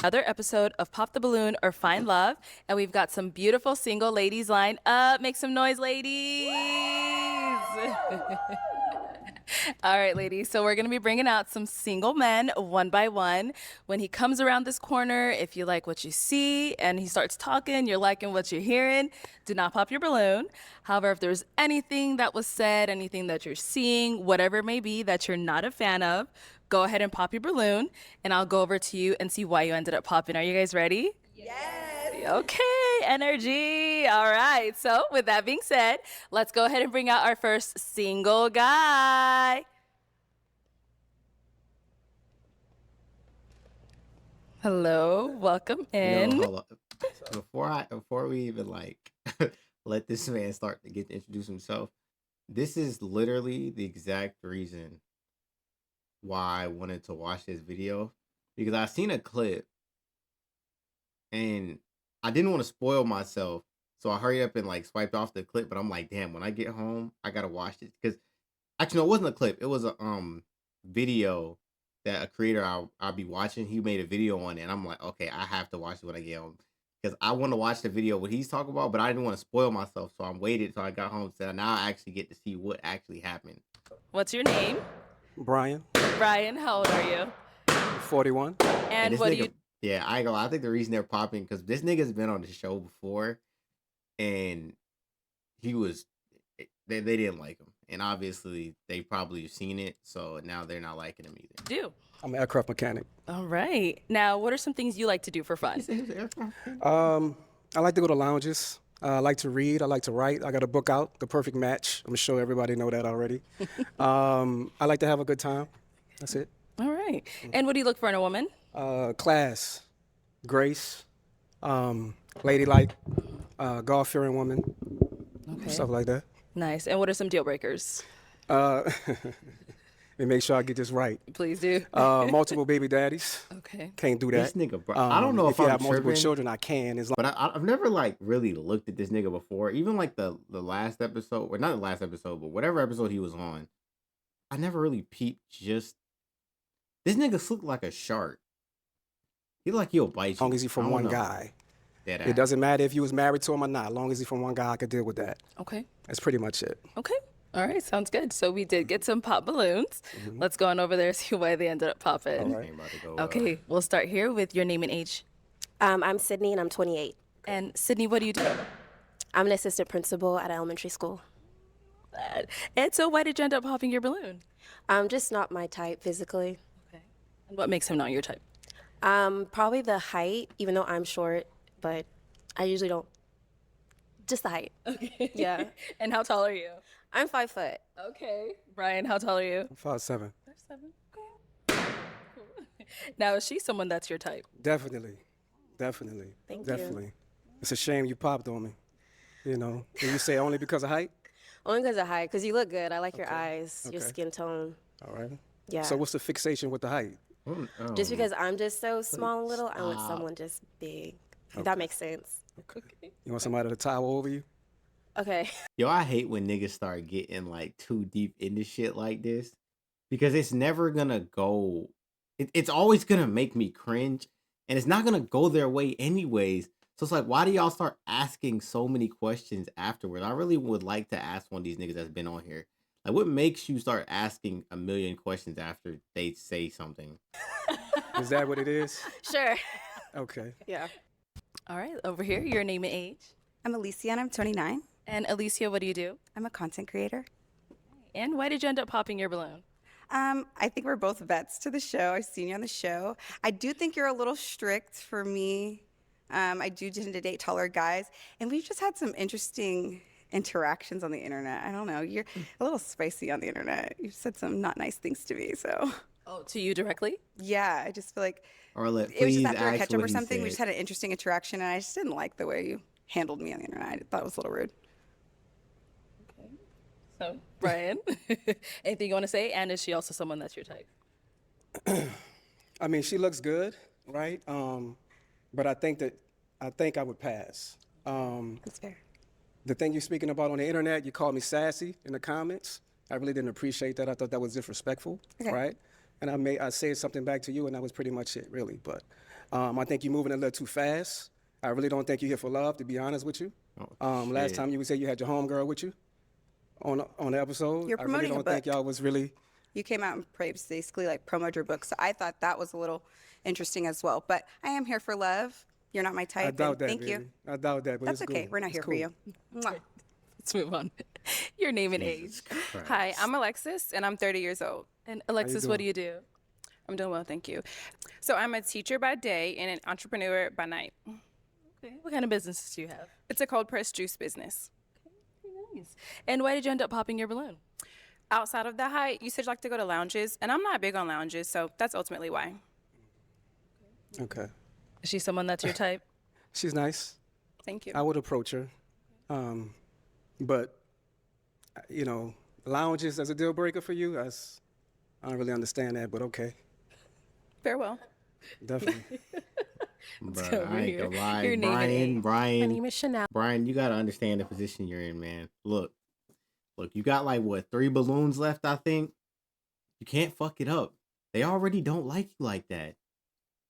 Another episode of Pop the Balloon or Find Love, and we've got some beautiful single ladies lined up. Make some noise, ladies. All right, ladies. So we're going to be bringing out some single men one by one. When he comes around this corner, if you like what you see and he starts talking, you're liking what you're hearing, do not pop your balloon. However, if there's anything that was said, anything that you're seeing, whatever it may be that you're not a fan of, go ahead and pop your balloon, and I'll go over to you and see why you ended up popping. Are you guys ready? Okay, energy. All right. So, with that being said, let's go ahead and bring out our first single guy. Hello, welcome in. Hold up. Before we even like let this man start to get to introduce himself, this is literally the exact reason why I wanted to watch this video, because I seen a clip and I didn't want to spoil myself, so I hurried up and like swiped off the clip. But I'm like, damn, when I get home, I gotta watch this because actually no, it wasn't a clip. It was a video that a creator I'll be watching. He made a video on it, and I'm like, okay, I have to watch it when I get home because I want to watch the video what he's talking about, but I didn't want to spoil myself, so I waited till I got home. So now I actually get to see what actually happened. What's your name? Brian, Brian, how old are you? 41. And this what do nigga, you yeah, I ain't gonna lie, I think the reason they're popping because this nigga's been on the show before, and he was they didn't like him, and obviously they probably have seen it, so now they're not liking him either. do? I'm an aircraft mechanic. All right. Now, what are some things you like to do for fun? I like to go to lounges. I like to read. I like to write. I got a book out, The Perfect Match. I'm sure everybody know that already. I like to have a good time. That's it. All right. And what do you look for in a woman? Class, grace, ladylike, God-fearing woman, Okay. stuff like that. Nice. And what are some deal breakers? Uh, and make sure I get this right. Please do. Multiple baby daddies. Okay. Can't do that. This nigga, bro, I don't know if you I'm have multiple tripping, children, I can. As long but I've never like really looked at this nigga before. Even like the last episode, or not the last episode, but whatever episode he was on, I never really peeped. Just this nigga look like a shark. He like he'll bite you. as long as he's I from don't one know. guy. Dead It ass. doesn't matter if you was married to him or not. As long as he's from one guy, I could deal with that. Okay. That's pretty much it. Okay. All right. Sounds good. So we did get some pop balloons. Let's go on over there and see why they ended up popping. All right. Ain't about to go, Okay. We'll start here with your name and age. I'm Sydney and I'm 28. And Sydney, what do you do? I'm an assistant principal at elementary school. And so why did you end up popping your balloon? Just not my type physically. Okay. And what makes him not your type? Probably the height, even though I'm short, but I usually don't. Just the height. Okay. Yeah. And how tall are you? I'm 5 foot. Okay. Brian, how tall are you? 5'7". 5'7". Okay. Cool. Now, is she someone that's your type? Definitely. Definitely. Thank you. Definitely. It's a shame you popped on me. You know, and you say only because of height? Only because of height, because you look good. I like your Okay. eyes, your Okay. skin tone. All right. Yeah. So what's the fixation with the height? Just because I'm just so small and little, I want Stop. someone just big. If that makes sense. Okay. You want somebody to tower over you? Okay. Yo, I hate when niggas start getting like too deep into shit like this because it's never gonna go. It's always gonna make me cringe, and it's not gonna go their way anyways. So it's like, why do y'all start asking so many questions afterward? I really would like to ask one of these niggas that's been on here. Like, what makes you start asking a million questions after they say something? Is that what it is? Sure. Okay. Yeah. All right. Over here, your name and age. I'm Alicia and I'm 29. And Alicia, what do you do? I'm a content creator. And why did you end up popping your balloon? I think we're both vets to the show. I've seen you on the show. I do think you're a little strict for me. I do tend to date taller guys, and we've just had some interesting interactions on the internet. I don't know. You're a little spicy on the internet. You've said some not nice things to me, so Oh, to you directly? yeah, I just feel like Or let it was please just after a ask catch up what or he something. We said. just had an interesting interaction, and I just didn't like the way you handled me on the internet. I thought it was a little rude. So, Brian, anything you want to say? And is she also someone that's your type? I mean, she looks good, right? But I think I would pass. That's fair. The thing you're speaking about on the internet, you called me sassy in the comments. I really didn't appreciate that. I thought that was disrespectful, Okay. right? And I said something back to you, and that was pretty much it, really. But I think you're moving a little too fast. I really don't think you're here for love, to be honest with you. Last shit. time you would say you had your homegirl with you on the episode. You're I really promoting a don't think book. y'all was really. You came out and basically like promoted your book. So I thought that was a little interesting as well. But I am here for love. You're not my type. I doubt and that. Thank baby. you. I doubt that. But That's it's okay. cool. We're not It's here cool. for you. Mwah. Let's move on. Your name and age. Hi, I'm Alexis, and I'm 30 years old. And Alexis, what do you do? I'm doing well, thank you. So I'm a teacher by day and an entrepreneur by night. Okay. What kind of businesses do you have? It's a cold pressed juice business. Nice. And why did you end up popping your balloon? Outside of the height, you said you like to go to lounges, and I'm not big on lounges, so that's ultimately why. Okay. Is she someone that's your type? She's nice. Thank you. I would approach her. But, lounges as a deal breaker for you, I don't really understand that, but okay. Farewell. Definitely. Bruh, over I ain't here. gonna lie. Your name and age. Brian, My name is Chanel. Brian, you gotta understand the position you're in, man. Look, you got like what 3 balloons left, I think. You can't fuck it up. They already don't like you like that.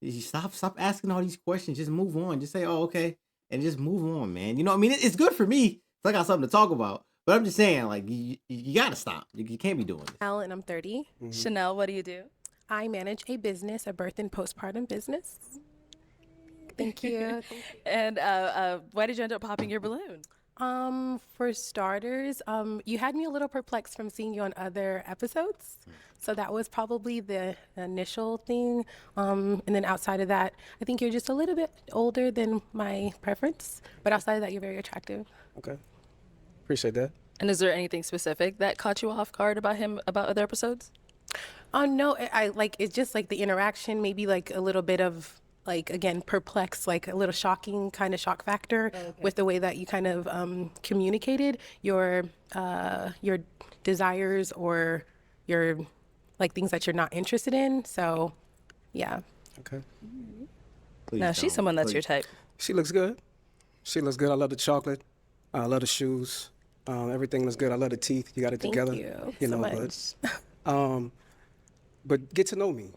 You stop asking all these questions. Just move on. Just say, oh, okay, and just move on, man. You know what I mean? It's good for me. So I got something to talk about. But I'm just saying, like, you gotta stop. You can't be doing this. Al, and I'm 30. Chanel, what do you do? I manage a business, a birth and postpartum business. Thank you. And why did you end up popping your balloon? For starters, you had me a little perplexed from seeing you on other episodes. So that was probably the initial thing. And then outside of that, I think you're just a little bit older than my preference. But outside of that, you're very attractive. Okay. Appreciate that. And is there anything specific that caught you off guard about him, about other episodes? Oh no, I like it's just like the interaction, maybe like a little bit of like again perplexed, like a little shocking kind of shock factor with the way that you kind of communicated your desires or your like things that you're not interested in. So, yeah. Okay. Please No, she's don't. someone that's your Please. type. She looks good. She looks good. I love the chocolate. I love the shoes. Everything looks good. I love the teeth. You got it Thank together. you You so know, much. but get to know me.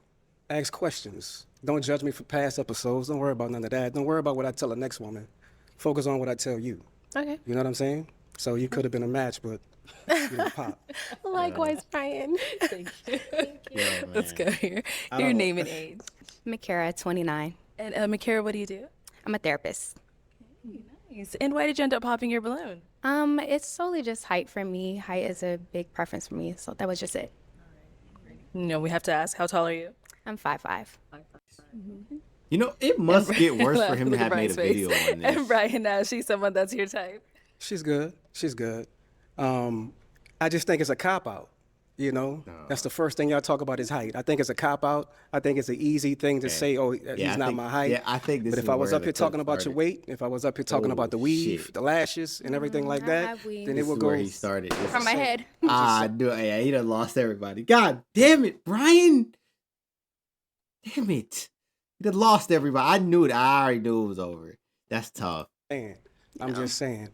Ask questions. Don't judge me for past episodes. Don't worry about none of that. Don't worry about what I tell the next woman. Focus on what I tell you. Okay. You know what I'm saying? So you could have been a match, but you didn't pop. Likewise, Brian. Thank you. Yo, Let's man. go here. I Your don't- name and age. Makara, 29. And Makara, what do you do? I'm a therapist. Nice. And why did you end up popping your balloon? It's solely just height for me. Height is a big preference for me, so that was just it. No, we have to ask, how tall are you? I'm 5'5". You know, it must get worse for him to Look at have made Brian's a video face. on this. And Brian, now she's someone that's your type. She's good. She's good. I just think it's a cop out. You know, that's the first thing y'all talk about is height. I think it's a cop out. I think it's an easy thing to say, oh, he's I not think- my height. yeah, I think this But is if I was where up the here talking clip about your started. weight, if I was up here talking Oh, about the weave, shit. the lashes, and everything like I that, have weave. then This it would is go. where he started. This From is my so- head. Yeah, he done lost everybody. God damn it, Brian. Damn it. He done lost everybody. I knew it. I already knew it was over. That's tough. saying. I'm just saying.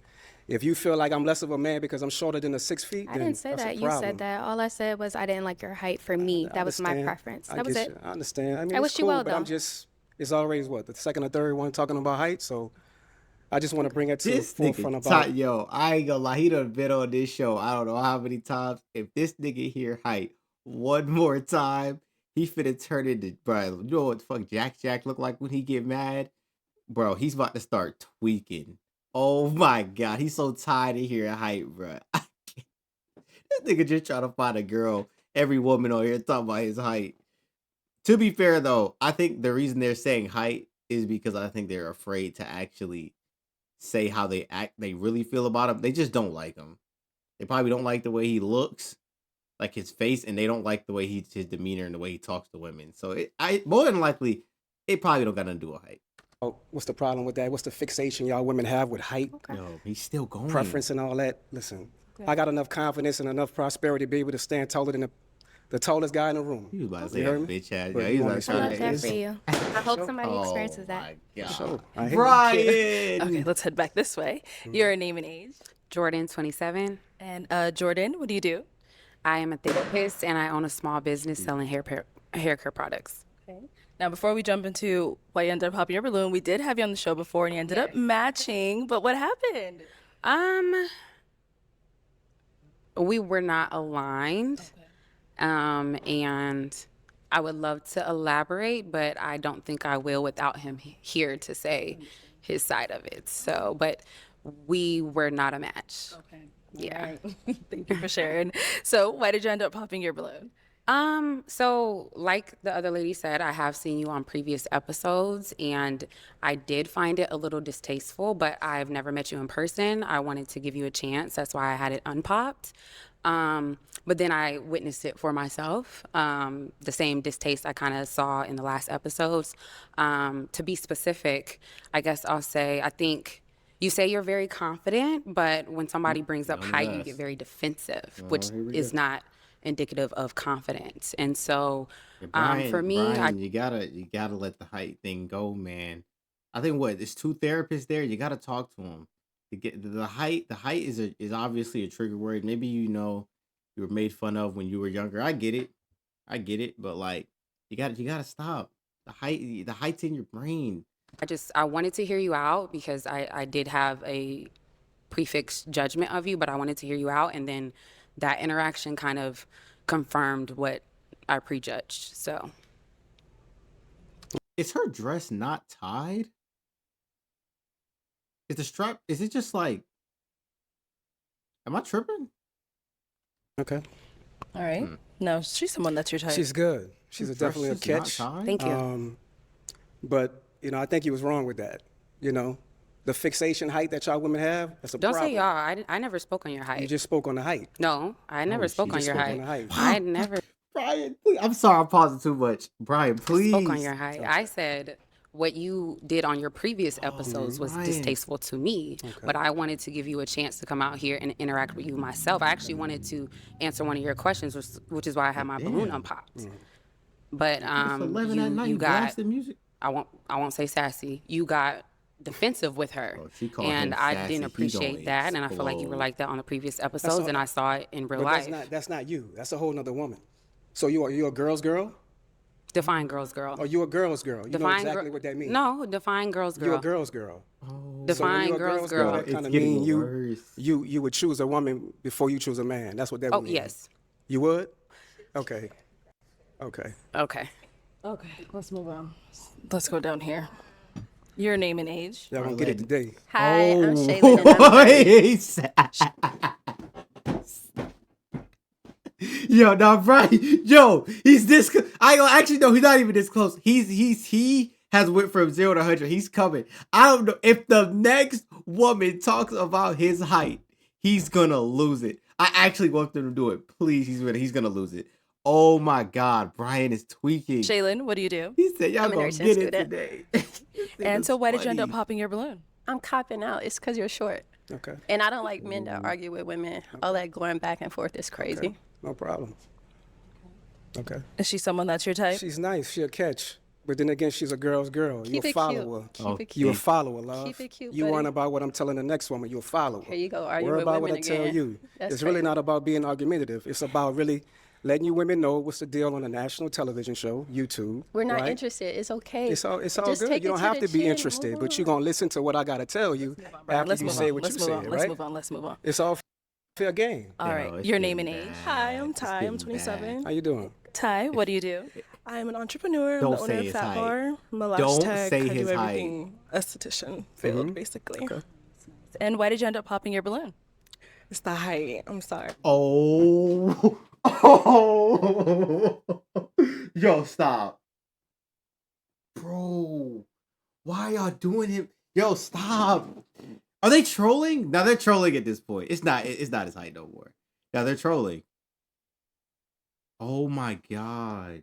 If you feel like I'm less of a man because I'm shorter than the 6 feet, I then didn't say that's a that. You problem. said that. All I said was I didn't like your height for me. I That was my understand. preference. I That was get it. you. I understand. I mean, I it's wish you cool, well, but I'm though. just, it's always what, the second or third one talking about height, so I just want to bring it to This the forefront nigga, about yo, I ain't gonna lie. He done been on this show. I don't know how many times. If this nigga hear height one more time, he finna turn into, bro. You know what the fuck Jack look like when he get mad? Bro, he's about to start tweaking. Oh my god, he's so tired of hearing height, bro. This nigga just trying to find a girl. Every woman on here talking about his height. To be fair though, I think the reason they're saying height is because I think they're afraid to actually say how they really feel about him. They just don't like him. They probably don't like the way he looks, like his face, and they don't like the way his demeanor and the way he talks to women. So more than likely, it probably don't got nothing to do with height. what's the problem with that? What's the fixation y'all women have with height, No, he's still going. preference, and all that? Listen, I got enough confidence and enough prosperity to be able to stand taller than the tallest guy in the room. He was about to You say heard that me? bitch ass. But Yeah, you he's wanna like I love Sorry, that it's- for you. I hope somebody experiences that. My God. So, I hate Brian. Okay, let's head back this way. Your name and age. Jordan, 27. And Jordan, what do you do? I am a therapist and I own a small business selling hair care products. Okay. Now, before we jump into why you ended up popping your balloon, we did have you on the show before and you ended up matching. But what happened? We were not aligned. And I would love to elaborate, but I don't think I will without him here to say his side of it. So, but we were not a match. Okay. Yeah. Thank you for sharing. So, why did you end up popping your balloon? So like the other lady said, I have seen you on previous episodes and I did find it a little distasteful, but I've never met you in person. I wanted to give you a chance. That's why I had it unpopped. But then I witnessed it for myself. The same distaste I kind of saw in the last episodes. To be specific, I guess I'll say, I think you say you're very confident, but when somebody brings up height, you get very defensive, which is not indicative of confidence. And so for me, Brian, you gotta let the height thing go, man. I think there's two therapists there. You gotta talk to them. To get the height is obviously a trigger word. Maybe you were made fun of when you were younger. I get it, but like you gotta stop. The height's in your brain. I wanted to hear you out because I did have a prefixed judgment of you, but I wanted to hear you out. And then that interaction kind of confirmed what I prejudged. So Is her dress not tied? Is the strap? Is it just like? Am I tripping? Okay. All right. No, she's someone that's your type. She's good. She's definitely a Dress is not catch. tied? thank you. But, I think he was wrong with that. The fixation height that y'all women have, that's a Don't problem. say y'all. I never spoke on your height. You just spoke on the height. No, I never spoke she on just your spoke height. on the height. I never Brian, please. I'm sorry, I'm pausing too much. Brian, please. spoke on your height. I said what you did on your previous episodes was Ryan. distasteful to me, but I wanted to give you a chance to come out here and interact with you myself. I actually wanted to answer one of your questions, which is why I had my balloon unpopped. But It's 11 at night. you got blasting music. I won't say sassy. You got defensive with her, Oh, she called and him I sassy. didn't He appreciate gonna that. And I feel like you were explode. like that on the previous episodes, and I saw it in real But life. that's not you. That's a whole nother woman. So you a girl's girl? Define girls, girl. Or you a girl's girl? You know Define exactly what that means. No, define girls, You a girl. girl's girl. Define you a girls, girl. that kind It's of getting mean you worse. you would choose a woman before you choose a man. That's what that Oh would mean. yes. You would? Okay. Okay. Okay. Okay, let's move on. Let's go down here. Your name and age. Y'all gonna get it today. Hi, I'm Oh, Shaylin. And I'm Yo, now Brian, he's this. I actually no, he's not even this close. He has went from 0 to 100. He's coming. I don't know if the next woman talks about his height, he's gonna lose it. I actually want them to do it. Please, he's gonna lose it. Oh my God, Brian is tweaking. Shaylin, what do you do? He said y'all I'm a gonna nursing get it student. today. And so, why did you end up popping your balloon? I'm copping out. It's because you're short. Okay. And I don't like men that argue with women. All that going back and forth is crazy. No problem. Okay. Is she someone that's your type? She's nice. She'll catch. But then again, she's a girl's girl. Keep You a it follower. cute. Keep Oh, it You a cute. follower, love. Keep it cute, You buddy. worrying about what I'm telling the next woman. You a follower. Here you go, arguing Worry with about what women I tell again. you. That's It's really crazy. not about being argumentative. It's about really letting you women know what's the deal on a national television show, YouTube. We're not right? interested. It's okay. It's all Just good. take You it don't to have the to be chin. interested, Hold but you're on. gonna listen to what I gotta tell you after Let's you move say on. what Let's you move said, on. right? Let's move on. Let's move on. It's all fair game. All Yo, right. it's Your name and getting age. bad. Hi, I'm It's Ty. I'm getting 27. How you doing? Ty, what do you do? I'm an entrepreneur. Don't I'm the say owner of his Fat height. Bar. Malash Don't Tech. say I his do height. everything esthetician field, basically. Okay. And why did you end up popping your balloon? It's the height. I'm sorry. Oh. Oh. Yo, stop. Bro. Why y'all doing him? Yo, stop. Are they trolling? No, they're trolling at this point. It's not his height no more. Yeah, they're trolling. Oh my God.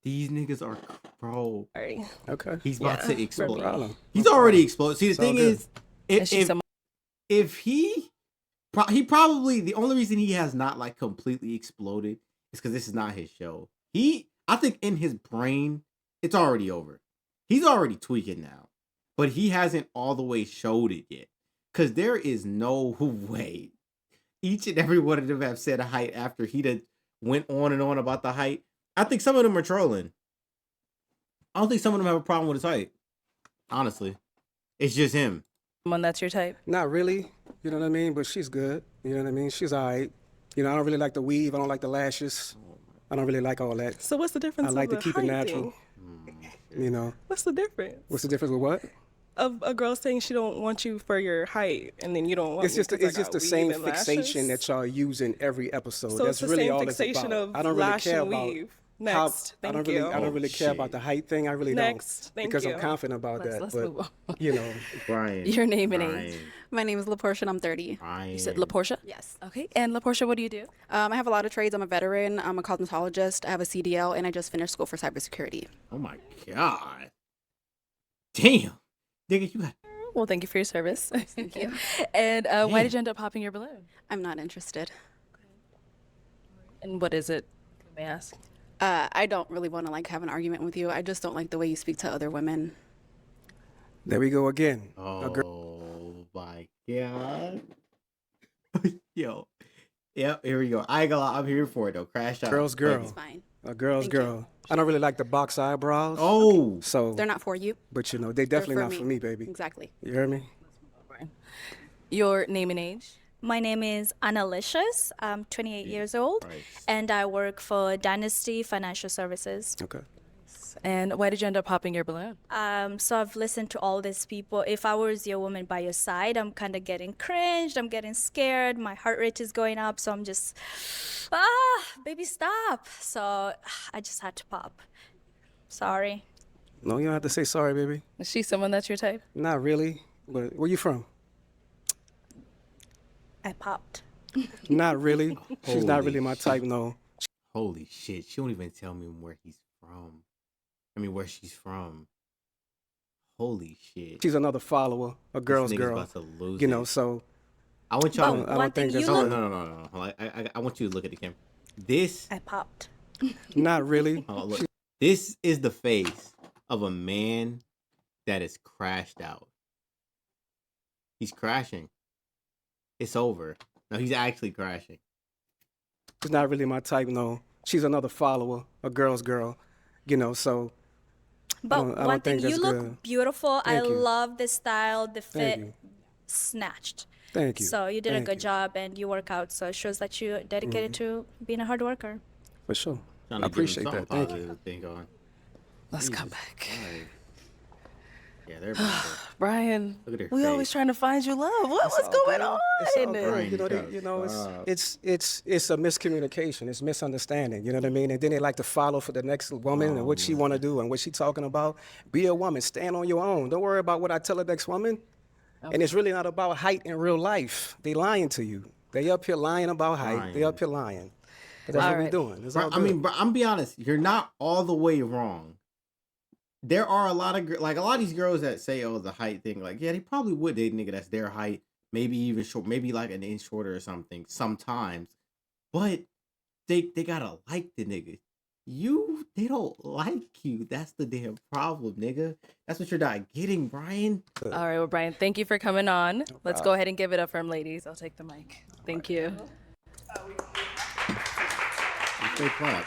These niggas are bro. Sorry. Okay. He's about to No explode. problem. He's already exploded. See, the It's all thing good. is, Is she someone? if he probably the only reason he has not like completely exploded is because this is not his show. I think in his brain, it's already over. He's already tweaking now, but he hasn't all the way showed it yet. Because there is no way each and every one of them have said a height after he done went on and on about the height. I think some of them are trolling. I don't think some of them have a problem with his height. Honestly, it's just him. Someone that's your type. Not really, you know what I mean? But she's good, you know what I mean? She's all right. You know, I don't really like the weave. I don't like the lashes. I don't really like all that. So what's the difference? I like of to keep it height natural. thing? You know, What's the difference what's the difference with what? of a girl saying she don't want you for your height, and then you don't want It's me just 'cause I it's just got the same weave and fixation lashes? that y'all use in every episode. So That's it's the really same all fixation it's about. of I don't really lash care and about weave. how. Next, I don't thank really you. I don't really care about the height thing. I really Next, don't. thank Because you. I'm confident about that. Let's but move on. you know, Brian. Your name and Brian. age. My name is LaPortia and I'm 30. Brian. You said LaPortia? Yes. Okay. And LaPortia, what do you do? I have a lot of trades. I'm a veteran. I'm a cosmetologist. I have a CDL and I just finished school for cybersecurity. Oh my god. Damn. Nigga, you got. Well, thank you for your service. Thank you. And why did you end up popping your balloon? I'm not interested. And what is it? May I ask? I don't really want to like have an argument with you. I just don't like the way you speak to other women. there we go again. A girl. Oh my god. Yo. Yep, here we go. I ain't gonna lie, I'm here for it though. Crash out. Girl's girl. It's fine. A girl's Thank you. girl. I don't really like the box eyebrows. Oh. So, They're not for you. but you know, they definitely They're not for me, baby. Exactly. You hear me? Your name and age? My name is Annalicious. I'm 28 years old, Right. and I work for Dynasty Financial Services. Okay. And why did you end up popping your balloon? So I've listened to all these people. If I was your woman by your side, I'm kind of getting cringed. I'm getting scared. My heart rate is going up. So I'm just, baby, stop. So I just had to pop. Sorry. No, you don't have to say sorry, baby. Is she someone that's your type? Not really. But where you from? I popped. Not really. She's not Holy really my type, no. Holy shit. She don't even tell me where he's from. I mean, where she's from. Holy shit. She's another follower, a girl's nigga's girl. about to lose You know, it. so I want y'all. But I one don't thing think you that's look, No. Hold on. I want you to look at the camera. This. I popped. not really. Oh, look. This is the face of a man that is crashed out. He's crashing. It's over. No, he's actually crashing. She's not really my type, no. She's another follower, a girl's girl. You know, so But I don't one thing, think you that's look good. beautiful. Thank I you. love the style, the Thank fit, you. snatched. Thank you. So you did Thank a good you. job and you work out. So it shows that you're dedicated to being a hard worker. For sure. Trying I to give him appreciate something that. Thank you. positive to think on. Let's come Jesus back. Christ. Yeah, they're about to- Brian, Look at her we always face. trying to find you love. What's all going good. on? It's all Brian, good. You know, you you know, gotta it's a miscommunication. It's misunderstanding. You know what I mean? And then they like to follow for the next woman and what she want to do and what she talking about. Be a woman. Stand on your own. Don't worry about what I tell the next woman. And it's really not about height in real life. They lying to you. They up here lying about height. They up here lying. But that's All what we right. doing. It's Bro, all I good. mean, bro, I'm be honest. You're not all the way wrong. There are a lot of like a lot of these girls that say, "Oh, the height thing." Like, yeah, they probably would date a nigga that's their height, maybe even short, maybe like an inch shorter or something. Sometimes, but they gotta like the nigga. They don't like you. That's the damn problem, nigga. That's what you're not getting, Brian. All right, well, Brian, thank you for coming on. Let's go ahead and give it up for him, ladies. I'll take the mic. Thank you. Stay clap.